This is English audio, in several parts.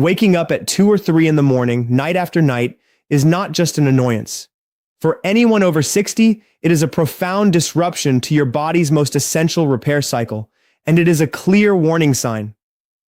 Waking up at 2 or 3 in the morning, night after night, is not just an annoyance. For anyone over 60, it is a profound disruption to your body's most essential repair cycle, and it is a clear warning sign.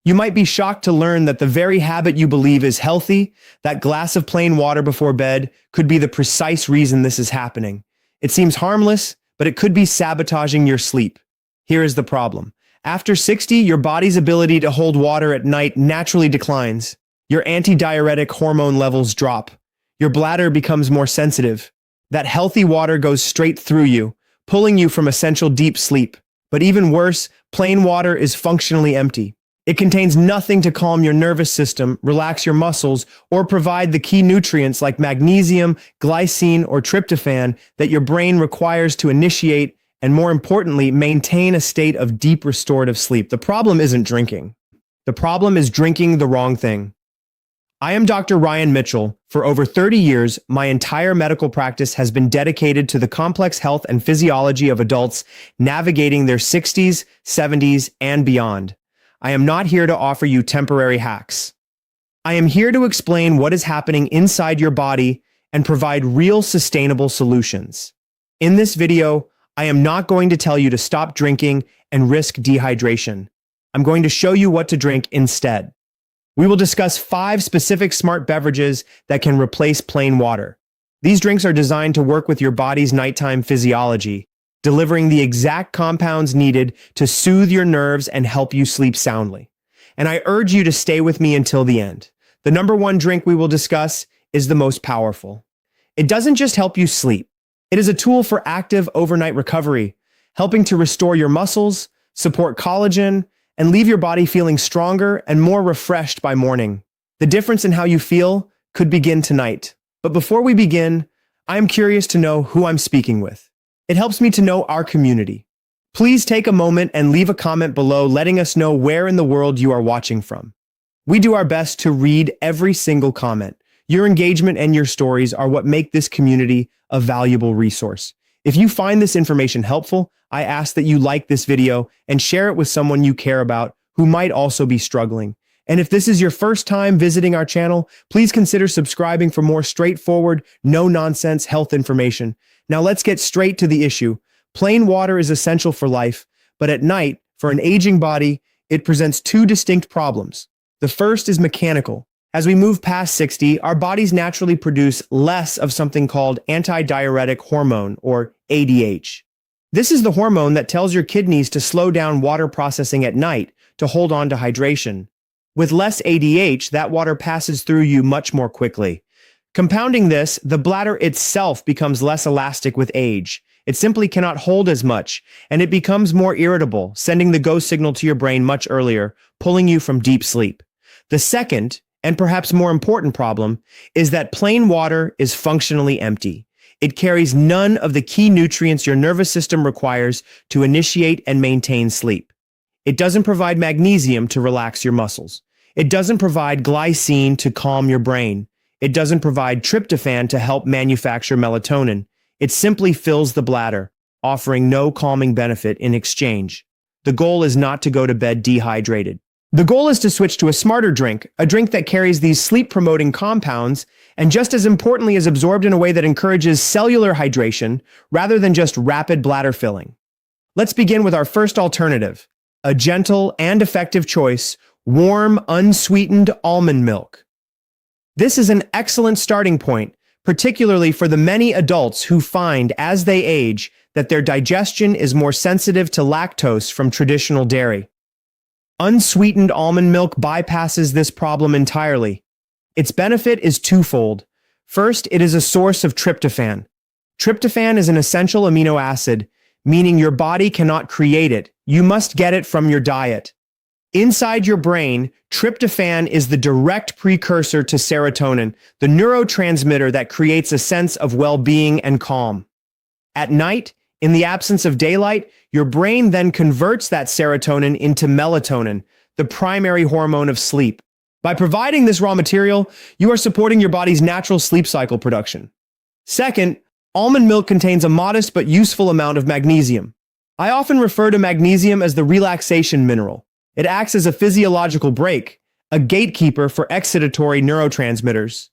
You might be shocked to learn that the very habit you believe is healthy, that glass of plain water before bed, could be the precise reason this is happening. It seems harmless, but it could be sabotaging your sleep. Here is the problem. After 60, your body's ability to hold water at night naturally declines. Your antidiuretic hormone levels drop. Your bladder becomes more sensitive. That healthy water goes straight through you, pulling you from essential deep sleep. But even worse, plain water is functionally empty. It contains nothing to calm your nervous system, relax your muscles, or provide the key nutrients like magnesium, glycine, or tryptophan that your brain requires to initiate and, more importantly, maintain a state of deep restorative sleep. The problem isn't drinking. The problem is drinking the wrong thing. I am Dr. Ryan Mitchell. For over 30 years, my entire medical practice has been dedicated to the complex health and physiology of adults navigating their 60s, 70s, and beyond. I am not here to offer you temporary hacks. I am here to explain what is happening inside your body and provide real sustainable solutions. In this video, I am not going to tell you to stop drinking and risk dehydration. I'm going to show you what to drink instead. We will discuss 5 specific smart beverages that can replace plain water. These drinks are designed to work with your body's nighttime physiology, delivering the exact compounds needed to soothe your nerves and help you sleep soundly. And I urge you to stay with me until the end. The number 1 drink we will discuss is the most powerful. It doesn't just help you sleep. It is a tool for active overnight recovery, helping to restore your muscles, support collagen, and leave your body feeling stronger and more refreshed by morning. The difference in how you feel could begin tonight. But before we begin, I am curious to know who I'm speaking with. It helps me to know our community. Please take a moment and leave a comment below letting us know where in the world you are watching from. We do our best to read every single comment. Your engagement and your stories are what make this community a valuable resource. If you find this information helpful, I ask that you like this video and share it with someone you care about who might also be struggling. And if this is your first time visiting our channel, please consider subscribing for more straightforward, no-nonsense health information. Now let's get straight to the issue. Plain water is essential for life, but at night, for an aging body, it presents 2 distinct problems. The first is mechanical. As we move past 60, our bodies naturally produce less of something called antidiuretic hormone, or ADH. This is the hormone that tells your kidneys to slow down water processing at night to hold on to hydration. With less ADH, that water passes through you much more quickly. Compounding this, the bladder itself becomes less elastic with age. It simply cannot hold as much, and it becomes more irritable, sending the go signal to your brain much earlier, pulling you from deep sleep. The second, and perhaps more important problem, is that plain water is functionally empty. It carries none of the key nutrients your nervous system requires to initiate and maintain sleep. It doesn't provide magnesium to relax your muscles. It doesn't provide glycine to calm your brain. It doesn't provide tryptophan to help manufacture melatonin. It simply fills the bladder, offering no calming benefit in exchange. The goal is not to go to bed dehydrated. The goal is to switch to a smarter drink, a drink that carries these sleep-promoting compounds and just as importantly is absorbed in a way that encourages cellular hydration rather than just rapid bladder filling. Let's begin with our first alternative, a gentle and effective choice, warm, unsweetened almond milk. This is an excellent starting point, particularly for the many adults who find, as they age, that their digestion is more sensitive to lactose from traditional dairy. Unsweetened almond milk bypasses this problem entirely. Its benefit is twofold. First, it is a source of tryptophan. Tryptophan is an essential amino acid, meaning your body cannot create it. You must get it from your diet. Inside your brain, tryptophan is the direct precursor to serotonin, the neurotransmitter that creates a sense of well-being and calm. At night, in the absence of daylight, your brain then converts that serotonin into melatonin, the primary hormone of sleep. By providing this raw material, you are supporting your body's natural sleep cycle production. Second, almond milk contains a modest but useful amount of magnesium. I often refer to magnesium as the relaxation mineral. It acts as a physiological brake, a gatekeeper for excitatory neurotransmitters.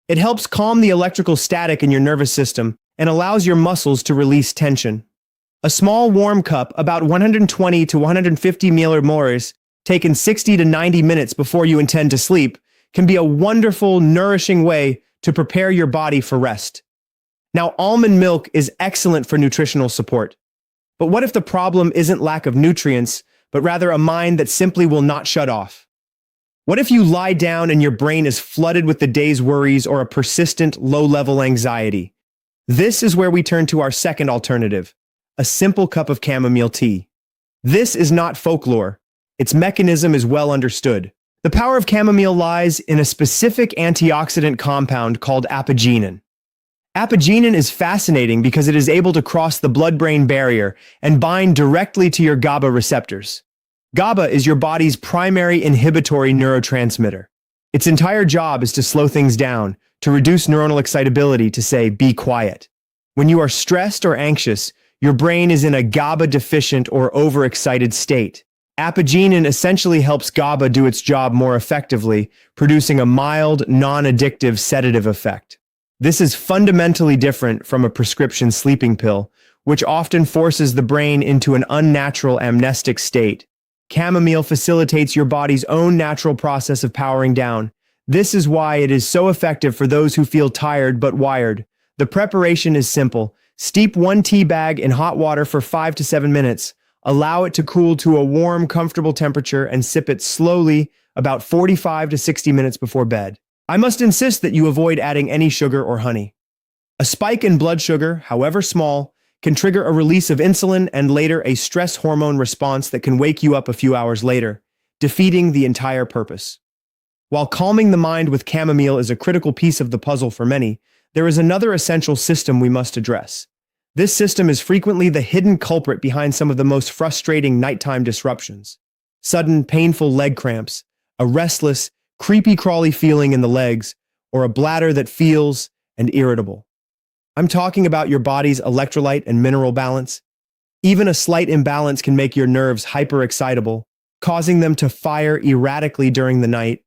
It helps calm the electrical static in your nervous system and allows your muscles to release tension. A small warm cup, about 120 to 150 milliliters, taken 60 to 90 minutes before you intend to sleep, can be a wonderful, nourishing way to prepare your body for rest. Now, almond milk is excellent for nutritional support. But what if the problem isn't lack of nutrients, but rather a mind that simply will not shut off? What if you lie down and your brain is flooded with the day's worries or a persistent, low-level anxiety? This is where we turn to our second alternative, a simple cup of chamomile tea. This is not folklore. Its mechanism is well understood. The power of chamomile lies in a specific antioxidant compound called apigenin. Apigenin is fascinating because it is able to cross the blood-brain barrier and bind directly to your GABA receptors. GABA is your body's primary inhibitory neurotransmitter. Its entire job is to slow things down, to reduce neuronal excitability, to say, be quiet. When you are stressed or anxious, your brain is in a GABA-deficient or overexcited state. Apigenin essentially helps GABA do its job more effectively, producing a mild, non-addictive sedative effect. This is fundamentally different from a prescription sleeping pill, which often forces the brain into an unnatural amnestic state. Chamomile facilitates your body's own natural process of powering down. This is why it is so effective for those who feel tired but wired. The preparation is simple. Steep 1 tea bag in hot water for 5 to 7 minutes. Allow it to cool to a warm, comfortable temperature and sip it slowly about 45 to 60 minutes before bed. I must insist that you avoid adding any sugar or honey. A spike in blood sugar, however small, can trigger a release of insulin and later a stress hormone response that can wake you up a few hours later, defeating the entire purpose. While calming the mind with chamomile is a critical piece of the puzzle for many, there is another essential system we must address. This system is frequently the hidden culprit behind some of the most frustrating nighttime disruptions. Sudden, painful leg cramps, a restless, creepy-crawly feeling in the legs, or a bladder that feels and irritable. I'm talking about your body's electrolyte and mineral balance. Even a slight imbalance can make your nerves hyperexcitable, causing them to fire erratically during the night.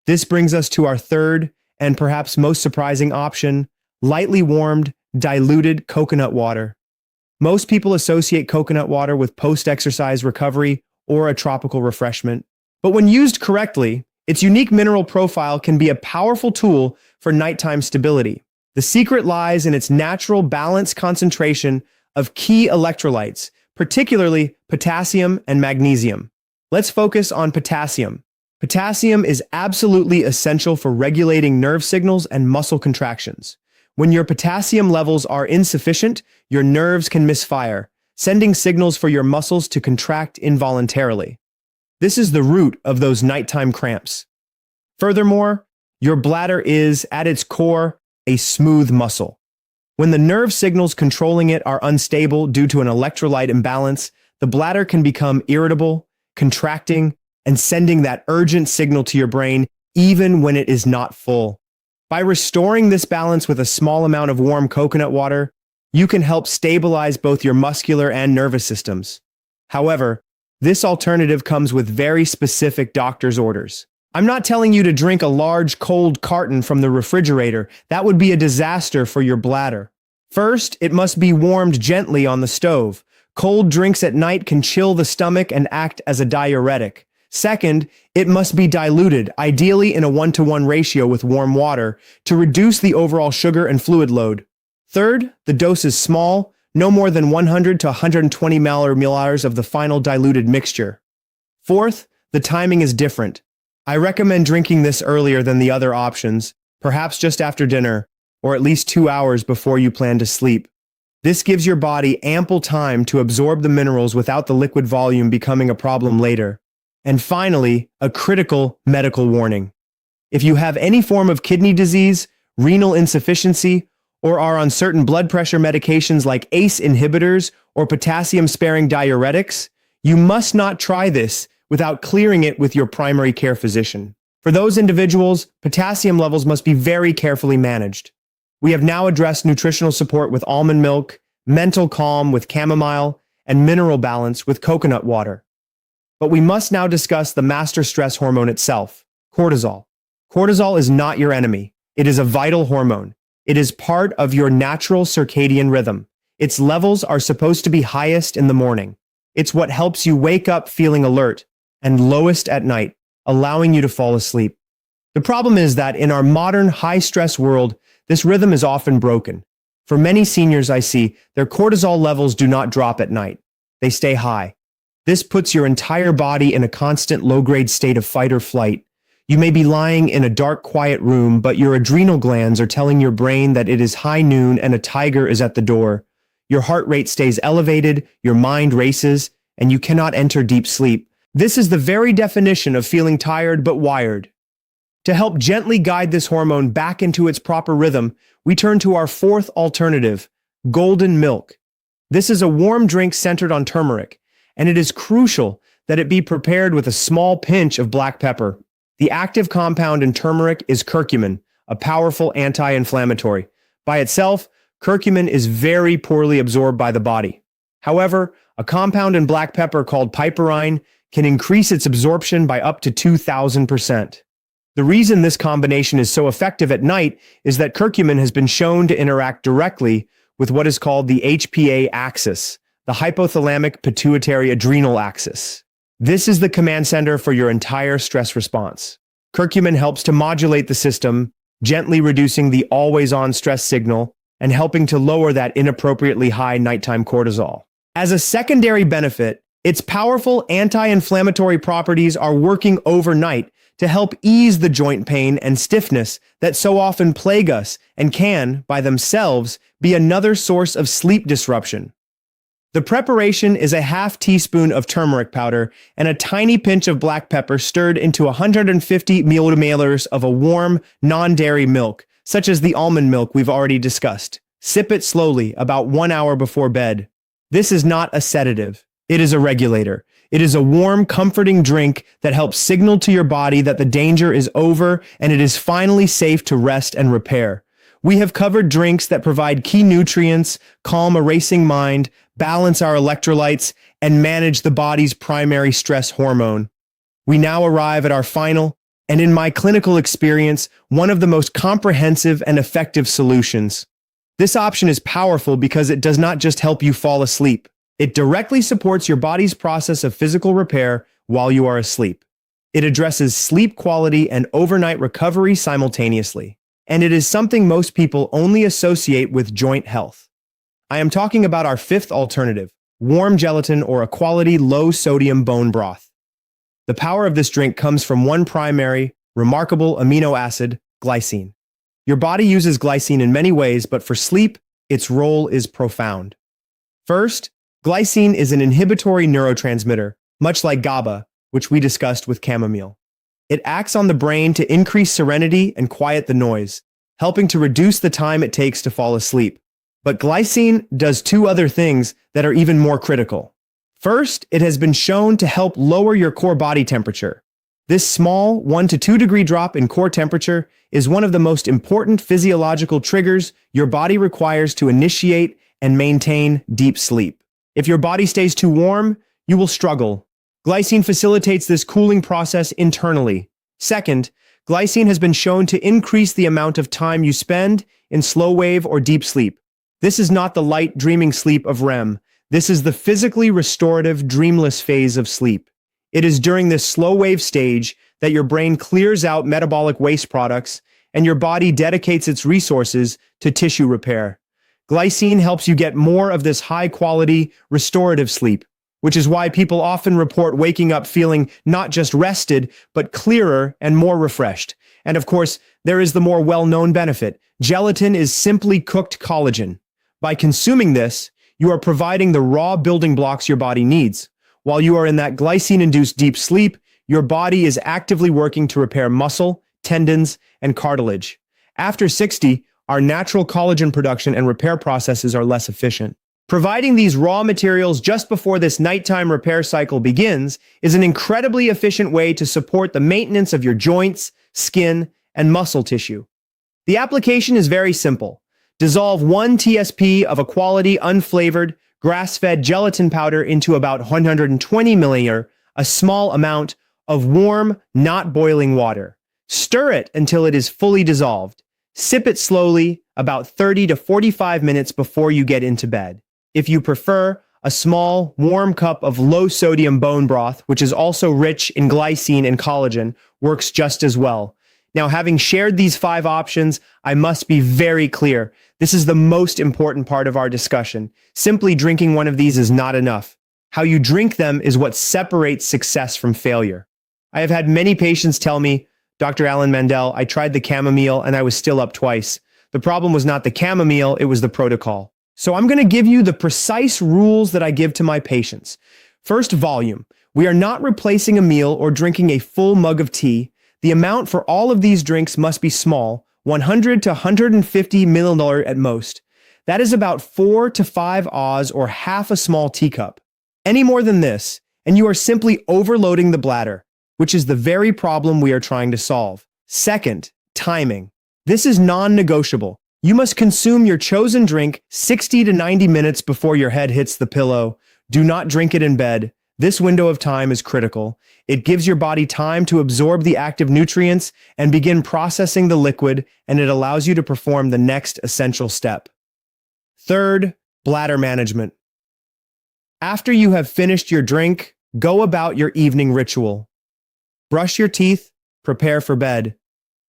This brings us to our third and perhaps most surprising option, lightly warmed, diluted coconut water. Most people associate coconut water with post-exercise recovery or a tropical refreshment. But when used correctly, its unique mineral profile can be a powerful tool for nighttime stability. The secret lies in its natural balanced concentration of key electrolytes, particularly potassium and magnesium. Let's focus on potassium. Potassium is absolutely essential for regulating nerve signals and muscle contractions. When your potassium levels are insufficient, your nerves can misfire, sending signals for your muscles to contract involuntarily. This is the root of those nighttime cramps. Furthermore, your bladder is, at its core, a smooth muscle. When the nerve signals controlling it are unstable due to an electrolyte imbalance, the bladder can become irritable, contracting, and sending that urgent signal to your brain even when it is not full. By restoring this balance with a small amount of warm coconut water, you can help stabilize both your muscular and nervous systems. However, this alternative comes with very specific doctor's orders. I'm not telling you to drink a large cold carton from the refrigerator. That would be a disaster for your bladder. First, it must be warmed gently on the stove. Cold drinks at night can chill the stomach and act as a diuretic. Second, it must be diluted, ideally in a 1-to-1 ratio with warm water, to reduce the overall sugar and fluid load. Third, the dose is small, no more than 100 to 120 milliliters of the final diluted mixture. Fourth, the timing is different. I recommend drinking this earlier than the other options, perhaps just after dinner, or at least 2 hours before you plan to sleep. This gives your body ample time to absorb the minerals without the liquid volume becoming a problem later. And finally, a critical medical warning. If you have any form of kidney disease, renal insufficiency, or are on certain blood pressure medications like ACE inhibitors or potassium-sparing diuretics, you must not try this without clearing it with your primary care physician. For those individuals, potassium levels must be very carefully managed. We have now addressed nutritional support with almond milk, mental calm with chamomile, and mineral balance with coconut water. But we must now discuss the master stress hormone itself. Cortisol. Cortisol is not your enemy. It is a vital hormone. It is part of your natural circadian rhythm. Its levels are supposed to be highest in the morning. It's what helps you wake up feeling alert and lowest at night, allowing you to fall asleep. The problem is that in our modern high-stress world, this rhythm is often broken. For many seniors I see, their cortisol levels do not drop at night. They stay high. This puts your entire body in a constant low-grade state of fight or flight. You may be lying in a dark, quiet room, but your adrenal glands are telling your brain that it is high noon and a tiger is at the door. Your heart rate stays elevated, your mind races, and you cannot enter deep sleep. This is the very definition of feeling tired but wired. To help gently guide this hormone back into its proper rhythm, we turn to our fourth alternative, golden milk. This is a warm drink centered on turmeric, and it is crucial that it be prepared with a small pinch of black pepper. The active compound in turmeric is curcumin, a powerful anti-inflammatory. By itself, curcumin is very poorly absorbed by the body. However, a compound in black pepper called piperine can increase its absorption by up to 2,000%. The reason this combination is so effective at night is that curcumin has been shown to interact directly with what is called the HPA axis, the hypothalamic pituitary adrenal axis. This is the command center for your entire stress response. Curcumin helps to modulate the system, gently reducing the always-on stress signal and helping to lower that inappropriately high nighttime cortisol. As a secondary benefit, its powerful anti-inflammatory properties are working overnight to help ease the joint pain and stiffness that so often plague us and can, by themselves, be another source of sleep disruption. The preparation is a half teaspoon of turmeric powder and a tiny pinch of black pepper stirred into 150 milliliters of a warm, non-dairy milk, such as the almond milk we've already discussed. Sip it slowly, about 1 hour before bed. This is not a sedative. It is a regulator. It is a warm, comforting drink that helps signal to your body that the danger is over and it is finally safe to rest and repair. We have covered drinks that provide key nutrients, calm a racing mind, balance our electrolytes, and manage the body's primary stress hormone. We now arrive at our final, and in my clinical experience, one of the most comprehensive and effective solutions. This option is powerful because it does not just help you fall asleep. It directly supports your body's process of physical repair while you are asleep. It addresses sleep quality and overnight recovery simultaneously. And it is something most people only associate with joint health. I am talking about our fifth alternative, warm gelatin or a quality low-sodium bone broth. The power of this drink comes from one primary, remarkable amino acid, glycine. Your body uses glycine in many ways, but for sleep, its role is profound. First, glycine is an inhibitory neurotransmitter, much like GABA, which we discussed with chamomile. It acts on the brain to increase serenity and quiet the noise, helping to reduce the time it takes to fall asleep. But glycine does two other things that are even more critical. First, it has been shown to help lower your core body temperature. This small 1 to 2 degree drop in core temperature is one of the most important physiological triggers your body requires to initiate and maintain deep sleep. If your body stays too warm, you will struggle. Glycine facilitates this cooling process internally. Second, glycine has been shown to increase the amount of time you spend in slow wave or deep sleep. This is not the light, dreaming sleep of REM. This is the physically restorative, dreamless phase of sleep. It is during this slow wave stage that your brain clears out metabolic waste products and your body dedicates its resources to tissue repair. Glycine helps you get more of this high-quality, restorative sleep, which is why people often report waking up feeling not just rested, but clearer and more refreshed. And of course, there is the more well-known benefit. Gelatin is simply cooked collagen. By consuming this, you are providing the raw building blocks your body needs. While you are in that glycine-induced deep sleep, your body is actively working to repair muscle, tendons, and cartilage. After 60, our natural collagen production and repair processes are less efficient. Providing these raw materials just before this nighttime repair cycle begins is an incredibly efficient way to support the maintenance of your joints, skin, and muscle tissue. The application is very simple. Dissolve 1 TSP of a quality, unflavored, grass-fed gelatin powder into about 120 milliliters, a small amount, of warm, not boiling water. Stir it until it is fully dissolved. Sip it slowly, about 30 to 45 minutes before you get into bed. If you prefer, a small, warm cup of low-sodium bone broth, which is also rich in glycine and collagen, works just as well. Now, having shared these 5 options, I must be very clear. This is the most important part of our discussion. Simply drinking one of these is not enough. How you drink them is what separates success from failure. I have had many patients tell me, Dr. Alan Mandel, I tried the chamomile and I was still up twice. The problem was not the chamomile, it was the protocol. So I'm going to give you the precise rules that I give to my patients. First, volume. We are not replacing a meal or drinking a full mug of tea. The amount for all of these drinks must be small, 100 to 150 milliliters at most. That is about 4 to 5 Oz or half a small teacup. Any more than this, and you are simply overloading the bladder, which is the very problem we are trying to solve. Second, timing. This is non-negotiable. You must consume your chosen drink 60 to 90 minutes before your head hits the pillow. Do not drink it in bed. This window of time is critical. It gives your body time to absorb the active nutrients and begin processing the liquid, and it allows you to perform the next essential step. Third, bladder management. After you have finished your drink, go about your evening ritual. Brush your teeth, prepare for bed.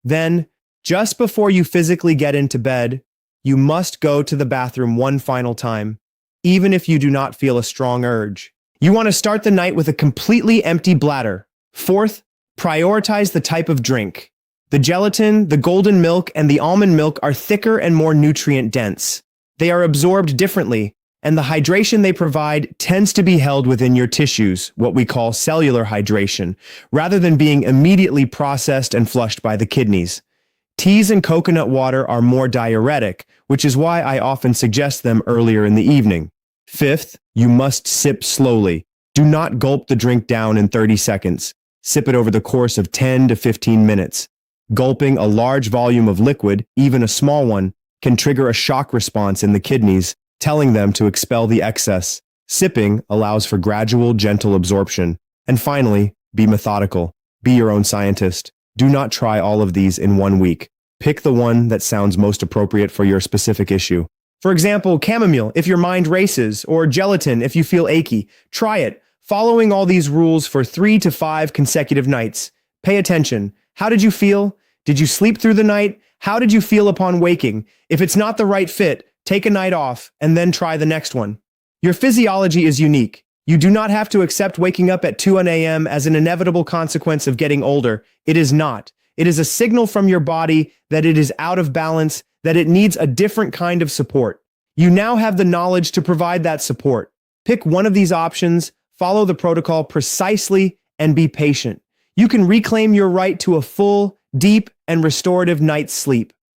Then, just before you physically get into bed, you must go to the bathroom one final time, even if you do not feel a strong urge. You want to start the night with a completely empty bladder. Fourth, prioritize the type of drink. The gelatin, the golden milk, and the almond milk are thicker and more nutrient-dense. They are absorbed differently, and the hydration they provide tends to be held within your tissues, what we call cellular hydration, rather than being immediately processed and flushed by the kidneys. Teas and coconut water are more diuretic, which is why I often suggest them earlier in the evening. Fifth, you must sip slowly. Do not gulp the drink down in 30 seconds. Sip it over the course of 10 to 15 minutes. Gulping a large volume of liquid, even a small one, can trigger a shock response in the kidneys, telling them to expel the excess. Sipping allows for gradual, gentle absorption. And finally, be methodical. Be your own scientist. Do not try all of these in 1 week. Pick the one that sounds most appropriate for your specific issue. For example, chamomile if your mind races, or gelatin if you feel achy. Try it, following all these rules for 3 to 5 consecutive nights. Pay attention. How did you feel? Did you sleep through the night? How did you feel upon waking? If it's not the right fit, take a night off and then try the next one. Your physiology is unique. You do not have to accept waking up at 2 a.m. as an inevitable consequence of getting older. It is not. It is a signal from your body that it is out of balance, that it needs a different kind of support. You now have the knowledge to provide that support. Pick one of these options, follow the protocol precisely, and be patient. You can reclaim your right to a full, deep, and restorative night's sleep.